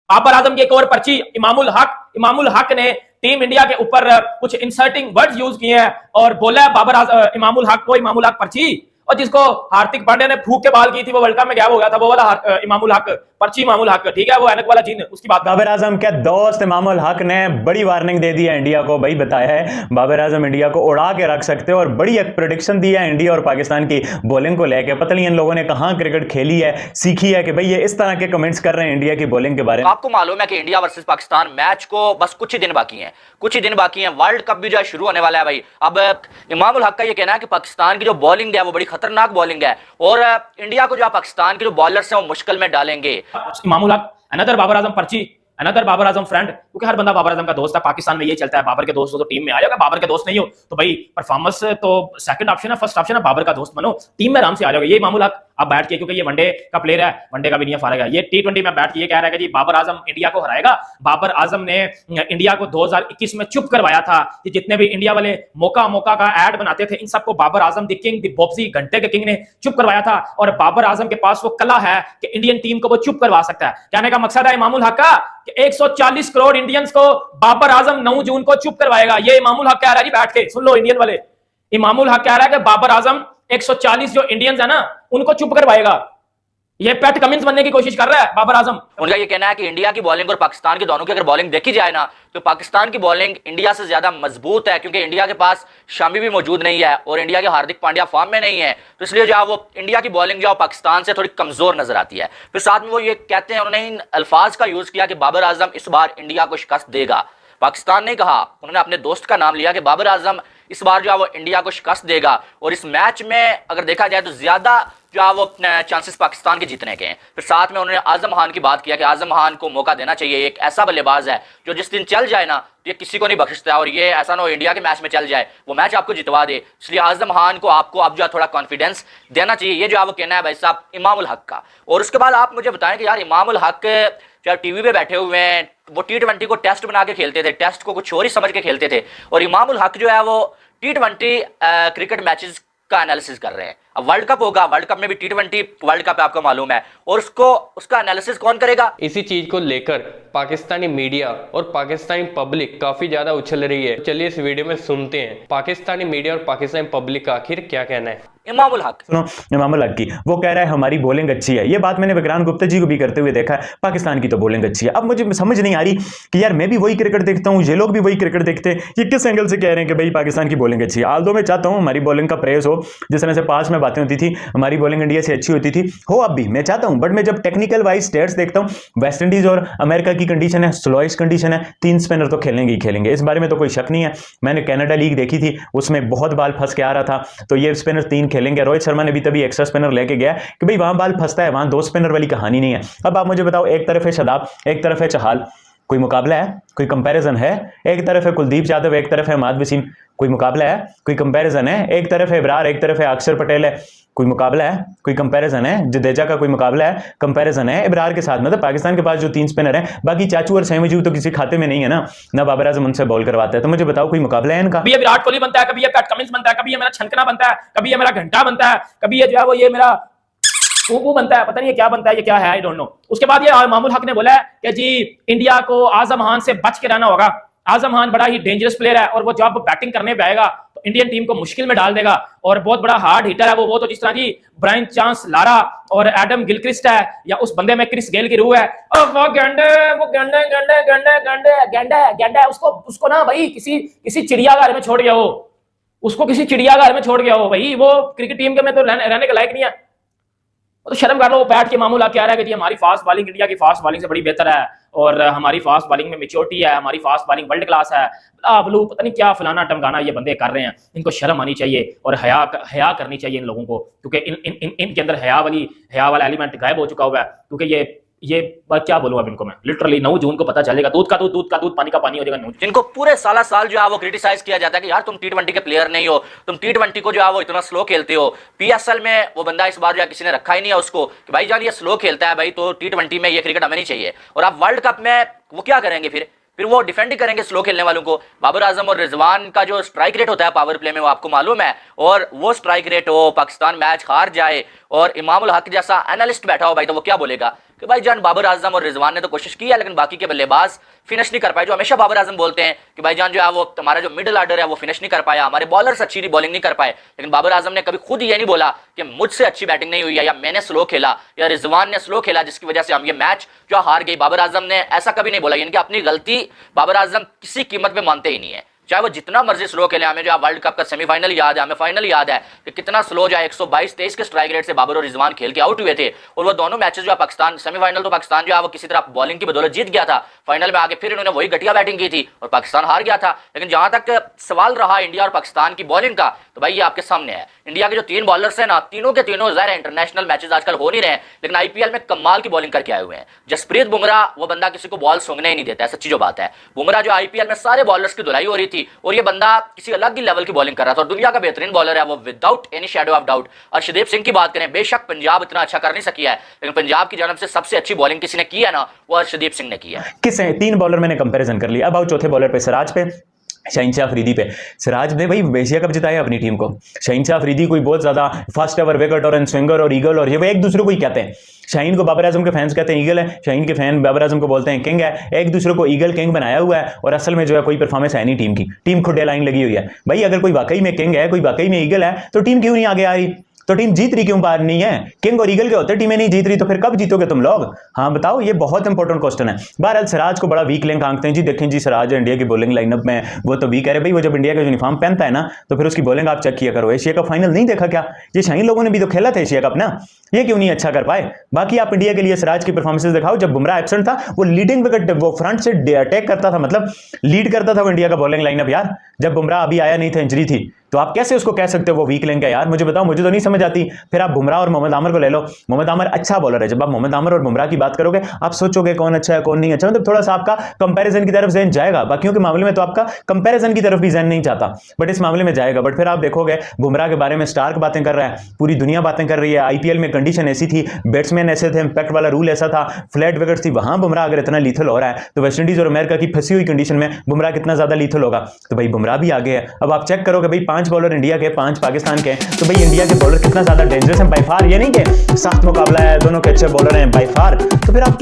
बाबर आजम की एक और पर्ची इमामुल हक ने टीम इंडिया के ऊपर कुछ इंसर्टिंग वर्ड्स यूज किए हैं और बोला है इमामुल हक पर्ची, और जिसको हार्दिक पांड्या ने फूक के बाल की थी वो वर्ल्ड कप में गायब हो गया था, वो वाला इमामुल हक पर्ची इमामुल हक, ठीक है, वो ऐनक वाला जीन, उसकी बात। बाबर आजम के दोस्त इमामुल हक ने बड़ी वार्निंग दे दी है इंडिया को, भाई बताया है बाबर आजम इंडिया को उड़ा के रख सकते हो, और बड़ी एक प्रेडिक्शन दी है इंडिया और पाकिस्तान की बॉलिंग को लेकर। पता नहीं इन लोगों ने कहां क्रिकेट खेली है, सीखी है कि भाई ये इस तरह के कमेंट्स कर रहे हैं इंडिया की बॉलिंग के बारे में। आपको मालूम है कि इंडिया वर्सेस पाकिस्तान मैच को बस कुछ ही दिन बाकी हैं, वर्ल्ड कप भी जो है शुरू होने वाला है भाई। अब इमामुल हक का ये कहना है कि पाकिस्तान की जो बॉलिंग है वो बड़ी खतरनाक बॉलिंग है और इंडिया को जो पाकिस्तान के जो बॉलर्स हैं वो मुश्किल में डालेंगे। इमामुल हक अनदर बाबर आजम पर्ची, अनदर बाबर आजम फ्रेंड, क्योंकि हर बंदा बाबर आजम का दोस्त है। पाकिस्तान में ये चलता है, बाबर के दोस्त हो तो टीम में आ जाओगे, बाबर के दोस्त नहीं हो तो भाई परफॉर्मेंस तो सेकंड ऑप्शन है, फर्स्ट ऑप्शन है, बाबर का दोस्त बनो, टीम में आराम से आ जाओगे। ये इमामुल हक अब बैठ के, क्योंकि ये वनडे का प्लेयर है, वनडे का भी नहीं फारेगा, ये T20 में बैठ के ये कह रहा है कि जी बाबर आजम इंडिया को हराएगा। बाबर आजम ने इंडिया को 2021 में चुप करवाया था कि जितने भी इंडिया वाले मौका का ऐड बनाते थे इन सबको Babar Azam the king, the boxy घंटे के किंग ने चुप करवाया था, और बाबर आजम के पास वो कला है कि इंडियन टीम को वो चुप करवा सकता है। कहने का मकसद है इमामुल हक का कि 140 करोड़ इंडियंस को बाबर आजम 9 जून को चुप करवाएगा। ये इमामुल हक कह रहा है जी, बैठ के सुन लो इंडियन वाले, इमामुल हक कह रहा है कि बाबर आजम 140 जो इंडियंस है ना उनको चुप करवाएगा। ये पैट कमिंस बनने की कोशिश कर रहा है बाबर आजम। उनका ये कहना है कि इंडिया की बॉलिंग और पाकिस्तान की दोनों की अगर बॉलिंग देखी जाए ना तो पाकिस्तान की बॉलिंग इंडिया से ज्यादा मजबूत है, क्योंकि इंडिया के पास शामी भी मौजूद नहीं है और इंडिया के हार्दिक पांड्या फॉर्म में नहीं है, तो इसलिए जो है वो इंडिया की बॉलिंग जो पाकिस्तान से थोड़ी कमजोर नजर आती है। फिर साथ में वो ये कहते हैं, उन्होंने इन अल्फाज का यूज किया कि बाबर आजम इस बार इंडिया को शिकस्त देगा। पाकिस्तान ने कहा, उन्होंने अपने दोस्त का नाम लिया कि बाबर आजम इस बार जो है वो इंडिया को शिकस्त देगा, और इस मैच में अगर देखा जाए तो ज्यादा जो है वो चांसेस पाकिस्तान के जीतने के हैं। फिर साथ में उन्होंने आजम खान की बात किया कि आजम खान को मौका देना चाहिए, एक ऐसा बल्लेबाज है जो जिस दिन चल जाए ना तो ये किसी को नहीं बख्शता, और ये ऐसा ना हो इंडिया के मैच में चल जाए वो मैच आपको जितवा दे, इसलिए आजम खान को आपको अब जो है थोड़ा कॉन्फिडेंस देना चाहिए। ये जो है वो कहना है भाई साहब इमामुल हक का। और उसके बाद आप मुझे बताएं कि यार इमामुल हक जो टीवी पे बैठे हुए हैं, वो T20 को टेस्ट बना के खेलते थे, टेस्ट को कुछ और ही समझ के खेलते थे, और इमामुल हक जो है वो T20 क्रिकेट मैचेस का एनालिसिस कर रहे हैं। अब वर्ल्ड कप होगा, वर्ल्ड कप में भी T20 वर्ल्ड कप आपको मालूम है, और उसका एनालिसिस कौन करेगा? इसी चीज को लेकर पाकिस्तानी मीडिया और पाकिस्तानी पब्लिक काफी ज्यादा उछल रही है। चलिए इस वीडियो में सुनते हैं पाकिस्तानी मीडिया और पाकिस्तानी पब्लिक का आखिर क्या कहना है। इमामुल हक, सुनो इमामुल हक की, वो कह रहा है हमारी बॉलिंग अच्छी है। ये बात मैंने विक्रांत गुप्ता जी को भी करते हुए देखा है, पाकिस्तान की तो बॉलिंग अच्छी है। अब मुझे समझ नहीं आ रही कि यार मैं भी वही क्रिकेट देखता हूँ, ये लोग भी वही क्रिकेट देखते हैं, ये किस एंगल से कह रहे हैं कि भाई पाकिस्तान की बॉलिंग अच्छी है। आल्दो मैं चाहता हूँ हमारी बॉलिंग का प्रेस हो, जिस तरह से पास में बातें होती थी हमारी बॉलिंग इंडिया से अच्छी होती थी, हो अब भी मैं चाहता हूँ, बट मैं जब टेक्निकल वाइज स्टेट्स देखता हूँ, वेस्ट इंडीज और अमेरिका की कंडीशन है, स्लोइस्ट कंडीशन है, 3 स्पिनर तो खेलेंगे ही खेलेंगे, इस बारे में तो कोई शक नहीं है। मैंने कनाडा लीग देखी थी, उसमें बहुत बाल फंस के आ रहा था, तो ये स्पिनर 3 खेलेंगे। रोहित शर्मा ने भी तभी एक्स्ट्रा स्पिनर लेके गया कि भाई वहां बाल फंसता है, वहां 2 स्पिनर वाली कहानी नहीं है। अब आप मुझे बताओ, एक तरफ है शादाब, एक तरफ है चहाल, कोई मुकाबला है, कोई कंपैरिजन है? एक तरफ है कुलदीप यादव, एक तरफ है माद वसीम, कोई मुकाबला है, कोई कंपैरिजन है? एक तरफ है इब्रार, एक तरफ है अक्षर पटेल है, कोई मुकाबला है, कोई कंपैरिजन है? जडेजा का कोई मुकाबला है, कंपैरिजन है इब्रार के साथ? मतलब पाकिस्तान के पास जो 3 स्पिनर हैं, बाकी चाचू और सहमजू तो किसी खाते में नहीं है ना बाबर आजम उनसे बॉल करवाता है, तो मुझे बताओ कोई मुकाबला है इनका? कभी ये विराट कोहली बनता है, कभी ये पैट कमिंस बनता है, कभी ये मेरा छनकना बनता है, कभी ये मेरा घंटा बनता है, कभी ये जो है वो ये मेरा वो बनता है, पता नहीं ये क्या बनता है, ये क्या है, आई डोंट नो। उसके बाद ये इमामुल हक ने बोला है कि जी इंडिया को आजम खान से बच के रहना होगा, आजम खान बड़ा ही डेंजरस प्लेयर है और वो जब बैटिंग करने पे आएगा तो इंडियन टीम को मुश्किल में डाल देगा, और बहुत बड़ा हार्ड हिटर है वो तो जिस तरह जी ब्रायन चांस लारा और एडम गिलक्रिस्ट है, या उस बंदे में क्रिस गेल की रूह है, वो गंडे उसको ना भाई किसी चिड़ियाघर में छोड़ गया हो, उसको किसी चिड़ियाघर में छोड़ गया हो भाई, वो क्रिकेट टीम के में तो रहने के लायक नहीं है, तो शर्म कर लो। वो बैठ के मामूला क्या रहा है कि हमारी फास्ट बॉलिंग इंडिया की फास्ट बॉलिंग से बड़ी बेहतर है, और हमारी फास्ट बॉलिंग में मेच्योरिटी है, हमारी फास्ट बॉलिंग वर्ल्ड क्लास है, ब्लू पता नहीं क्या फलाना टमकाना ये बंदे कर रहे हैं। इनको शर्म आनी चाहिए और हया करनी चाहिए इन लोगों को, क्योंकि इनके अंदर हया वाला एलिमेंट गायब हो चुका हुआ है। क्योंकि ये बात क्या बोलूं अब इनको मैं, लिटरली 9 जून को पता चलेगा, दूध का दूध पानी का पानी हो जाएगा। जिनको पूरे साल जो है वो क्रिटिसाइज किया जाता है कि यार तुम T20 के प्लेयर नहीं हो, तुम T20 को जो है वो इतना स्लो खेलते हो। PSL में वो बंदा इस बार जो है किसी ने रखा ही नहीं है उसको कि भाई जान ये स्लो खेलता है भाई, तो T20 में ये क्रिकेट हमें नहीं चाहिए। और अब वर्ल्ड कप में वो क्या करेंगे, फिर वो डिफेंड ही करेंगे स्लो खेलने वालों को। बाबर आजम और रिजवान का जो स्ट्राइक रेट होता है पावर प्ले में वो आपको मालूम है, और वो स्ट्राइक रेट हो, पाकिस्तान मैच हार जाए और इमामुल हक जैसा एनालिस्ट बैठा हो भाई, तो वो क्या बोलेगा कि भाईजान बाबर आजम और रिजवान ने तो कोशिश की है लेकिन बाकी के बल्लेबाज फिनिश नहीं कर पाए। जो हमेशा बाबर आजम बोलते हैं कि भाईजान जो है वो हमारा जो मिडिल ऑर्डर है वो फिनिश नहीं कर पाया, हमारे बॉलर्स अच्छी बॉलिंग नहीं कर पाए, लेकिन बाबर आजम ने कभी खुद ये नहीं बोला कि मुझसे अच्छी बैटिंग नहीं हुई है या मैंने स्लो खेला या रिजवान ने स्लो खेला जिसकी वजह से हम ये मैच जो हार गई। बाबर आजम ने ऐसा कभी नहीं बोला, यानी कि अपनी गलती बाबर आजम किसी कीमत पे मानते ही नहीं है, चाहे वो जितना मर्जी स्लो खेले। हमें जो वर्ल्ड कप का सेमीफाइनल याद है, हमें फाइनल याद है कि कितना स्लो जो है 122-23 के स्ट्राइक रेट से बाबर और रिजवान खेल के आउट हुए थे, और वो दोनों मैचेस जो है पाकिस्तान सेमीफाइनल तो पाकिस्तान जो है वो किसी तरह बॉलिंग की बदौलत जीत गया था, फाइनल में आगे फिर इन्होंने वही घटिया बैटिंग की थी और पाकिस्तान हार गया था। लेकिन जहां तक सवाल रहा इंडिया और पाकिस्तान की बॉलिंग का, तो भाई ये आपके सामने है। इंडिया के जो 3 बॉलर्स हैं ना, तीनों के तीनों ज़ाहिर है इंटरनेशनल मैचेस आजकल हो नहीं रहे हैं, लेकिन आईपीएल में कमाल की बॉलिंग करके आए हुए हैं। जसप्रीत बुमराह वो बंदा किसी को बॉल सूंघने ही नहीं देता है, सच्ची जो बात है। बुमराह जो आईपीएल में सारे बॉलर्स की धुलाई हो रही थी और ये बंदा किसी अलग ही लेवल की बॉलिंग कर रहा था और दुनिया का बेहतरीन बॉलर है वो without any shadow of doubt. Arshdeep Singh की बात करें, बेशक पंजाब इतना अच्छा कर नहीं सकी है, लेकिन पंजाब की जानब से सबसे अच्छी बॉलिंग किसी ने की है ना, वो अर्शदीप सिंह ने की है। किस 3 बॉलर मैंने कंपैरिजन कर लिया। अब आओ चौथे बॉलर पे, सिराज पे, शहीनशाह अफरीदी पे। सिराज ने भाई एशिया कप जिताया अपनी टीम को। शहीनशाह अफरीदी कोई बहुत ज्यादा फर्स्ट एवर विकेट और स्विंगर और ईगल और ये वो एक दूसरे को ही कहते हैं। शाहीन को बाबर आजम के फैंस कहते हैं ईगल है, शाहीन के फैन बाबर आजम को बोलते हैं किंग है। एक दूसरे को ईगल किंग बनाया हुआ है और असल में जो है कोई परफॉर्मेंस है नहीं टीम की। टीम खुद लाइन लगी हुई है भाई, अगर कोई वाकई में किंग है, कोई वाकई में ईगल है, तो टीम क्यों नहीं आगे आ रही? तो टीम जीत रही क्यों बाहर नहीं है? किंग और ईगल के होते टीमें नहीं जीत रही, तो फिर कब जीतोगे तुम लोग? हाँ बताओ, ये बहुत इंपॉर्टेंट क्वेश्चन है। बहरहाल सिराज को बड़ा वीक लिंक आंकते हैं जी। देखें जी, सिराज इंडिया की बॉलिंग लाइनअप में वो तो वीक है भाई। वो जब इंडिया का यूनिफॉर्म पहनता है ना, तो फिर उसकी बॉलिंग आप चेक किया करो। एशिया कप फाइनल नहीं देखा क्या? ये शाहीन लोगों ने भी तो खेला था एशिया कप ना, ये क्यों नहीं अच्छा कर पाए? बाकी आप इंडिया के लिए सिराज की परफॉर्मेंसेस दिखाओ। जब बुमराह एब्सेंट था वो लीडिंग विकेट, वो फ्रंट से अटैक करता था, मतलब लीड करता था वो इंडिया का बॉलिंग लाइनअप यार। जब बुमराह अभी आया नहीं था, इंजरी थी, तो आप कैसे उसको कह सकते हो वो वीक लिंक है यार? मुझे बताओ, मुझे तो नहीं समझ आती। फिर आप बुमराह और मोहम्मद आमिर को ले लो। मोहम्मद आमिर अच्छा बॉलर है। जब आप मोहम्मद आमिर और बुमराह की बात करोगे, आप सोचोगे कौन अच्छा है कौन नहीं अच्छा, मतलब थोड़ा सा आपका कंपैरिजन की तरफ जहन जाएगा। बाकियों के मामले में तो आपका कंपैरिजन की तरफ भी जहन नहीं जाता, बट इस मामले में जाएगा। बट फिर आप देखोगे बुमराह के बारे में स्टार्क बातें कर रहा है, पूरी दुनिया बातें कर रही है। आईपीएल में कंडीशन ऐसी थी, बैट्समैन ऐसे थे, इंपैक्ट वाला रूल ऐसा था, फ्लैट विकेट थी। वहां बुमराह अगर इतना लीथल हो रहा है, तो वेस्टइंडीज और अमेरिका की फंसी हुई कंडीशन में बुमराह कितना ज्यादा लीथल होगा? तो भाई बुमराह भी आगे है। अब आप चेक करोगे भाई, 5 बॉलर इंडिया के, 5 पाकिस्तान के, तो भाई इंडिया के बॉलर कितना ज्यादा डेंजरस है बाय फार। ये नहीं कि सख्त मुकाबला है, दोनों के अच्छे बॉलर हैं बाय फार। तो फिर आप